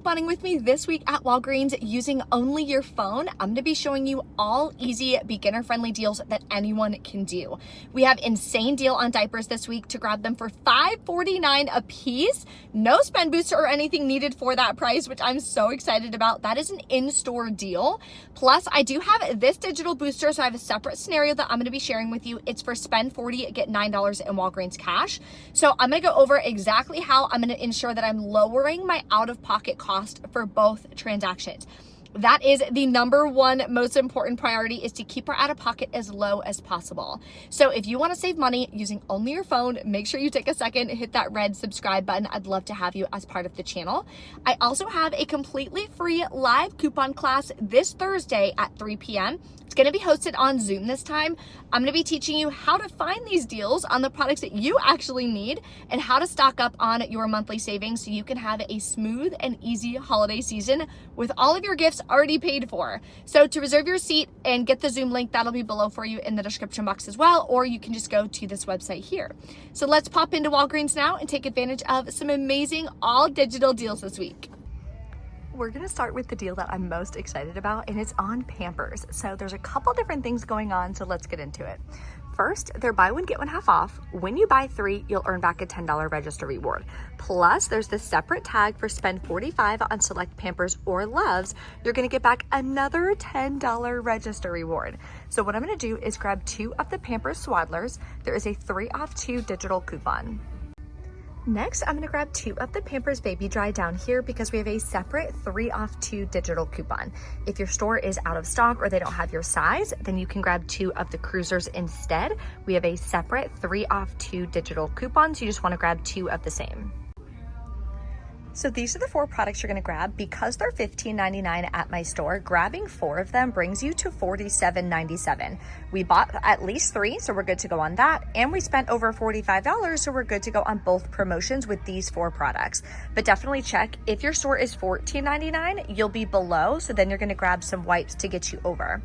couponing with me this week at Walgreens using only your phone. I'm going to be showing you all easy, beginner-friendly deals that anyone can do. We have insane deal on diapers this week to grab them for $5.49 a piece. No spend booster or anything needed for that price, which I'm so excited about. That is an in-store deal. Plus, I do have this digital booster, so I have a separate scenario that I'm going to be sharing with you. It's for spend $40, get $9 in Walgreens cash. So I'm going to go over exactly how I'm going to ensure that I'm lowering my out-of-pocket cost for both transactions. That is the number one most important priority, is to keep our out-of-pocket as low as possible. So if you want to save money using only your phone, make sure you take a second, hit that red subscribe button. I'd love to have you as part of the channel. I also have a completely free live coupon class this Thursday at 3 p.m. It's going to be hosted on Zoom this time. I'm going to be teaching you how to find these deals on the products that you actually need and how to stock up on your monthly savings so you can have a smooth and easy holiday season with all of your gifts already paid for. So to reserve your seat and get the Zoom link, that'll be below for you in the description box as well, or you can just go to this website here. So let's pop into Walgreens now and take advantage of some amazing all digital deals this week. We're gonna start with the deal that I'm most excited about, and it's on Pampers. So there's a couple different things going on, so let's get into it. First, they're buy one, get one half off. When you buy 3, you'll earn back a $10 register reward. Plus, there's this separate tag for spend $45 on select Pampers or Loves. You're gonna get back another $10 register reward. So what I'm gonna do is grab 2 of the Pampers Swaddlers. There is a 3 off 2 digital coupon. Next, I'm going to grab 2 of the Pampers Baby Dry down here because we have a separate 3 off 2 digital coupon. If your store is out of stock or they don't have your size, then you can grab 2 of the Cruisers instead. We have a separate 3 off 2 digital coupons. You just want to grab 2 of the same. So these are the 4 products you're going to grab. Because they're $15.99 at my store, grabbing 4 of them brings you to $47.97. We bought at least 3, so we're good to go on that. And we spent over $45, so we're good to go on both promotions with these 4 products. But definitely check, if your store is $14.99, you'll be below, so then you're going to grab some wipes to get you over.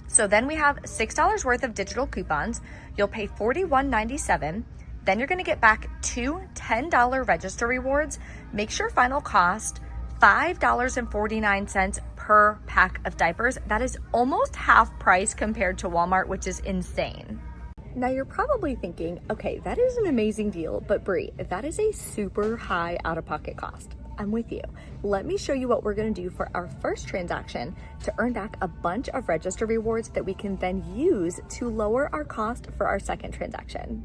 So then we have $6 worth of digital coupons. You'll pay $41.97. Then you're gonna get back 2 $10 register rewards. Makes your final cost $5.49 per pack of diapers. That is almost half price compared to Walmart, which is insane. Now you're probably thinking, okay, that is an amazing deal, but Brie, that is a super high out-of-pocket cost. I'm with you. Let me show you what we're gonna do for our first transaction to earn back a bunch of register rewards that we can then use to lower our cost for our second transaction.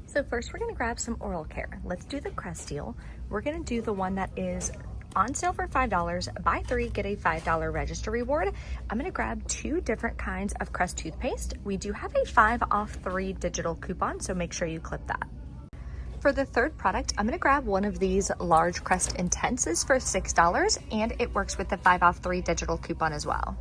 So first we're gonna grab some oral care. Let's do the Crest deal. We're gonna do the one that is on sale for $5. Buy 3, get a $5 register reward. I'm gonna grab 2 different kinds of Crest toothpaste. We do have a 5 off 3 digital coupon, so make sure you clip that. For the third product, I'm gonna grab one of these large Crest Intenses for $6, and it works with the 5 off 3 digital coupon as well.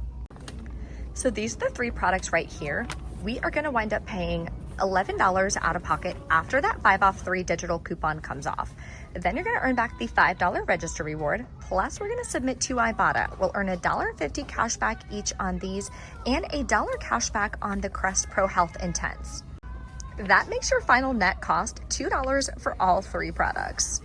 So these are the 3 products right here. We are gonna wind up paying $11 out of pocket after that 5 off 3 digital coupon comes off. Then you're gonna earn back the $5 register reward, plus we're gonna submit to Ibotta. We'll earn a $1.50 cash back each on these and a $1 cash back on the Crest Pro Health Intense. That makes your final net cost $2 for all 3 products.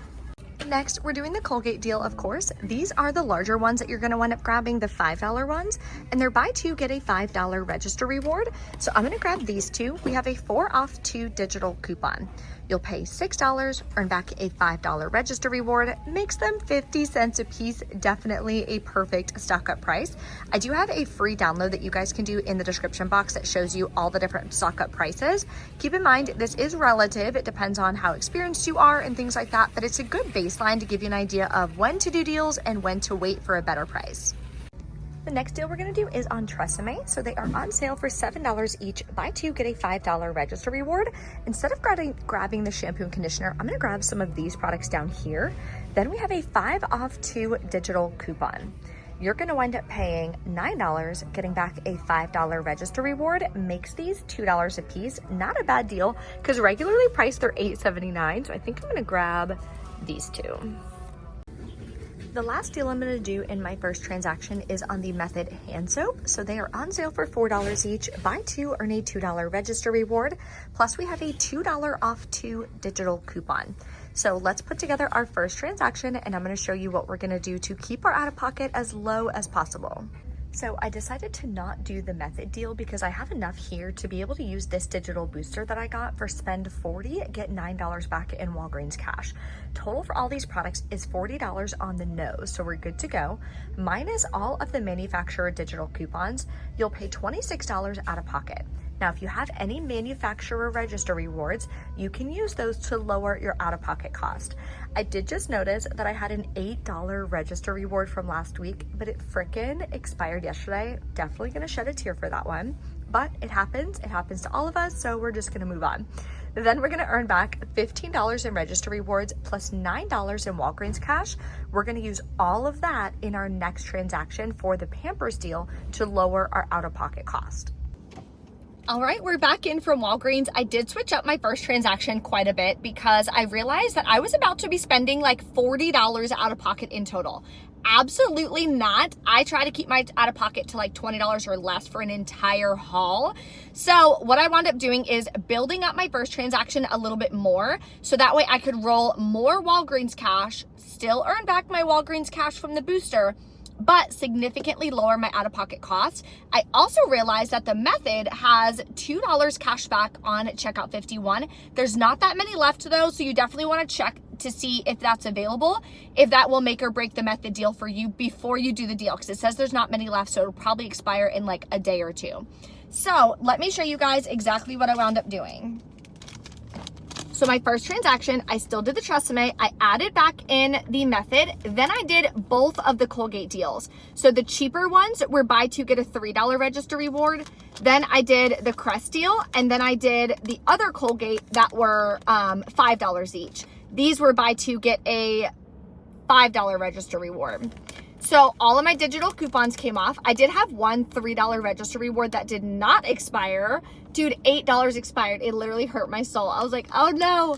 Next, we're doing the Colgate deal, of course. These are the larger ones that you're gonna wind up grabbing, the $5 ones, and they're buy 2, get a $5 register reward. So I'm gonna grab these 2. We have a 4 off 2 digital coupon. You'll pay $6, earn back a $5 register reward, makes them 50 cents a piece, definitely a perfect stock up price. I do have a free download that you guys can do in the description box that shows you all the different stock up prices. Keep in mind, this is relative. It depends on how experienced you are and things like that, but it's a good baseline to give you an idea of when to do deals and when to wait for a better price. The next deal we're gonna do is on Tresemme. So they are on sale for $7 each. Buy 2, get a $5 register reward. Instead of grabbing the shampoo and conditioner, I'm gonna grab some of these products down here. Then we have a 5 off 2 digital coupon. You're gonna wind up paying $9, getting back a $5 register reward. Makes these $2 a piece. Not a bad deal, because regularly priced they're $8.79. So I think I'm gonna grab these 2. The last deal I'm going to do in my first transaction is on the Method hand soap. So they are on sale for $4 each. Buy 2, earn a $2 register reward. Plus we have a $2 off 2 digital coupon. So let's put together our first transaction, and I'm gonna show you what we're gonna do to keep our out-of-pocket as low as possible. So I decided to not do the method deal because I have enough here to be able to use this digital booster that I got for spend $40, get $9 back in Walgreens cash. Total for all these products is $40 on the nose, so we're good to go. Minus all of the manufacturer digital coupons, you'll pay $26 out of pocket. Now, if you have any manufacturer register rewards, you can use those to lower your out-of-pocket cost. I did just notice that I had an $8 register reward from last week, but it frickin' expired yesterday. Definitely gonna shed a tear for that one, but it happens to all of us, so we're just gonna move on. Then we're gonna earn back $15 in register rewards plus $9 in Walgreens cash. We're gonna use all of that in our next transaction for the Pampers deal to lower our out-of-pocket cost. All right, we're back in from Walgreens. I did switch up my first transaction quite a bit because I realized that I was about to be spending like $40 out of pocket in total. Absolutely not. I try to keep my out of pocket to like $20 or less for an entire haul. So what I wound up doing is building up my first transaction a little bit more so that way I could roll more Walgreens cash, still earn back my Walgreens cash from the booster, but significantly lower my out-of-pocket costs. I also realized that the method has $2 cash back on checkout 51. There's not that many left though, so you definitely want to check to see if that's available, if that will make or break the method deal for you before you do the deal, because it says there's not many left, so it'll probably expire in like a day or two. So let me show you guys exactly what I wound up doing. So my first transaction, I still did the Tresemme. I added back in the method. Then I did both of the Colgate deals. So the cheaper ones were buy two, get a $3 register reward. Then I did the Crest deal. And then I did the other Colgate that were $5 each. These were buy two, get a $5 register reward. So all of my digital coupons came off. I did have one $3 register reward that did not expire. Dude, $8 expired. It literally hurt my soul. I was like, oh no.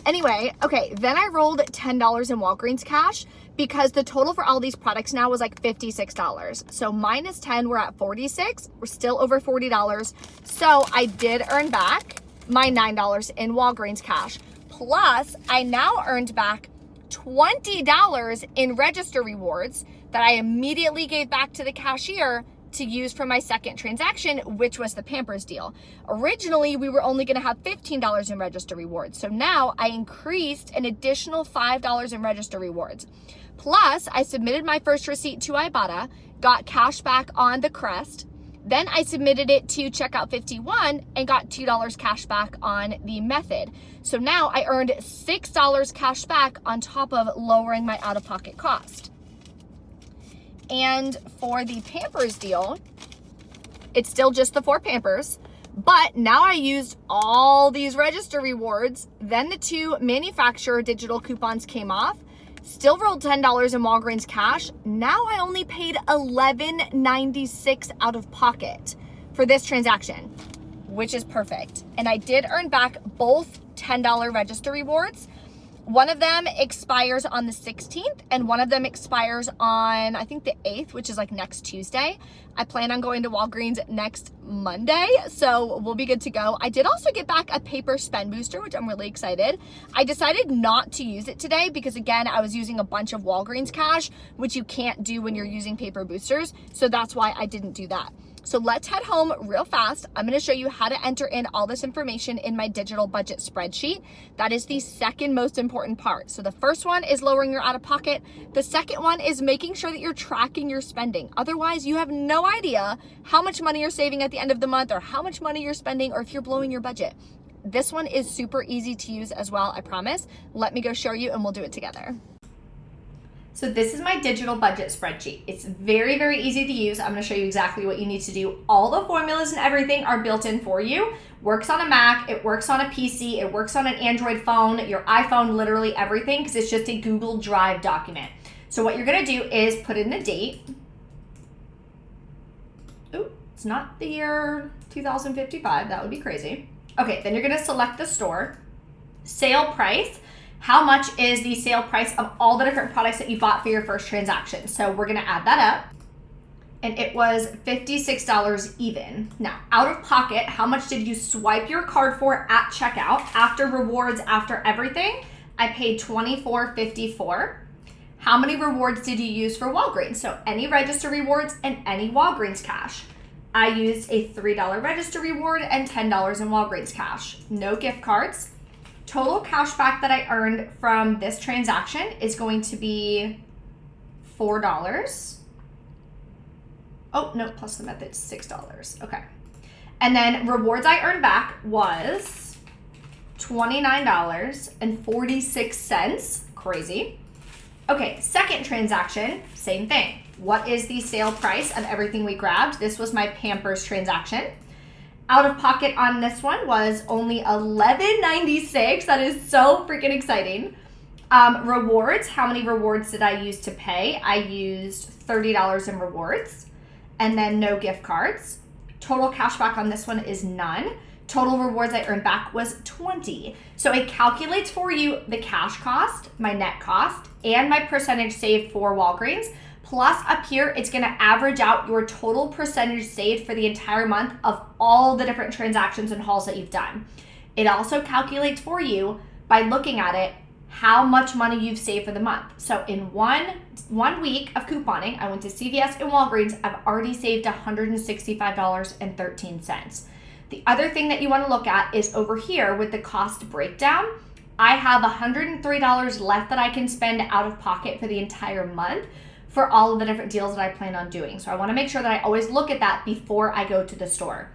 Anyway, okay, then I rolled $10 in Walgreens cash because the total for all these products now was like $56. So minus 10, we're at 46. We're still over $40. So I did earn back my $9 in Walgreens cash. Plus, I now earned back $20 in register rewards that I immediately gave back to the cashier to use for my second transaction, which was the Pampers deal. Originally, we were only gonna have $15 in register rewards. So now I increased an additional $5 in register rewards. Plus, I submitted my first receipt to Ibotta, got cash back on the Crest. Then I submitted it to checkout 51 and got $2 cash back on the method. So now I earned $6 cash back on top of lowering my out-of-pocket cost. And for the Pampers deal, it's still just the 4 Pampers, but now I used all these register rewards. Then the 2 manufacturer digital coupons came off. Still rolled $10 in Walgreens cash. Now I only paid $11.96 out of pocket for this transaction, which is perfect. And I did earn back both $10 register rewards. One of them expires on the 16th and one of them expires on, I think, the 8th, which is like next Tuesday. I plan on going to Walgreens next Monday, so we'll be good to go. I did also get back a paper spend booster, which I'm really excited. I decided not to use it today because, again, I was using a bunch of Walgreens cash, which you can't do when you're using paper boosters, so that's why I didn't do that. So let's head home real fast. I'm gonna show you how to enter in all this information in my digital budget spreadsheet. That is the second most important part. So the first one is lowering your out-of-pocket. The second one is making sure that you're tracking your spending. Otherwise, you have no idea how much money you're saving at the end of the month or how much money you're spending or if you're blowing your budget. This one is super easy to use as well, I promise. Let me go show you and we'll do it together. So this is my digital budget spreadsheet. It's very, very easy to use. I'm gonna show you exactly what you need to do. All the formulas and everything are built in for you. Works on a Mac, it works on a PC, it works on an Android phone, your iPhone, literally everything, because it's just a Google Drive document. So what you're gonna do is put in the date. Ooh, it's not the year 2055, that would be crazy. Okay, then you're gonna select the store, sale price. How much is the sale price of all the different products that you bought for your first transaction? So we're gonna add that up. and it was $56 even. Now, out of pocket, how much did you swipe your card for at checkout? After rewards, after everything, I paid $24.54. How many rewards did you use for Walgreens? So any register rewards and any Walgreens cash. I used a $3 register reward and $10 in Walgreens cash. No gift cards. Total cash back that I earned from this transaction is going to be $4. Oh, no, plus the method, $6. Okay. And then rewards I earned back was $29.46. Crazy. Okay, second transaction, same thing. What is the sale price of everything we grabbed? This was my Pampers transaction. Out of pocket on this one was only $11.96. That is so freaking exciting. Rewards, how many rewards did I use to pay? I used $30 in rewards and then no gift cards. Total cash back on this one is none. Total rewards I earned back was 20. So it calculates for you the cash cost, my net cost, and my percentage saved for Walgreens. Plus up here, it's gonna average out your total percentage saved for the entire month of all the different transactions and hauls that you've done. It also calculates for you by looking at it, how much money you've saved for the month. So in one week of couponing, I went to CVS and Walgreens, I've already saved $165.13. The other thing that you wanna look at is over here with the cost breakdown. I have $103 left that I can spend out of pocket for the entire month for all of the different deals that I plan on doing. So I wanna make sure that I always look at that before I go to the store.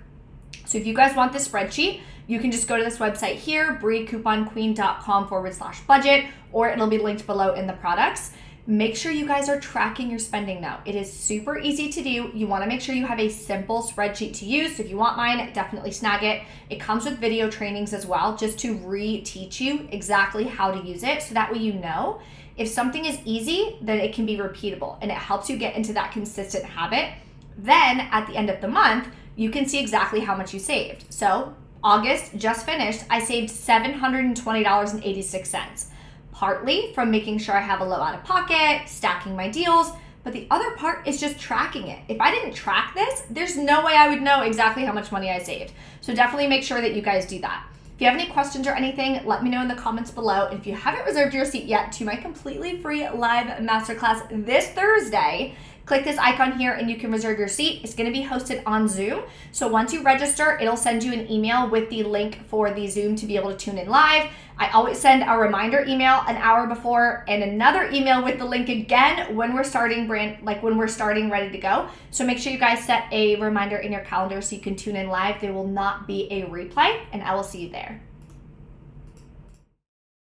So if you guys want this spreadsheet, you can just go to this website here, briecouponqueen.com/budget, or it'll be linked below in the products. Make sure you guys are tracking your spending though. It is super easy to do. You wanna make sure you have a simple spreadsheet to use. So if you want mine, definitely snag it. It comes with video trainings as well, just to re-teach you exactly how to use it. So that way you know if something is easy, then it can be repeatable and it helps you get into that consistent habit. Then at the end of the month, you can see exactly how much you saved. So August just finished, I saved $720.86. Partly from making sure I have a low out of pocket, stacking my deals, but the other part is just tracking it. If I didn't track this, there's no way I would know exactly how much money I saved. So definitely make sure that you guys do that. If you have any questions or anything, let me know in the comments below. And if you haven't reserved your seat yet to my completely free live masterclass this Thursday, click this icon here and you can reserve your seat. It's gonna be hosted on Zoom. So once you register, it'll send you an email with the link for the Zoom to be able to tune in live. I always send a reminder email an hour before and another email with the link again when we're starting ready to go. So make sure you guys set a reminder in your calendar so you can tune in live. There will not be a replay, and I will see you there.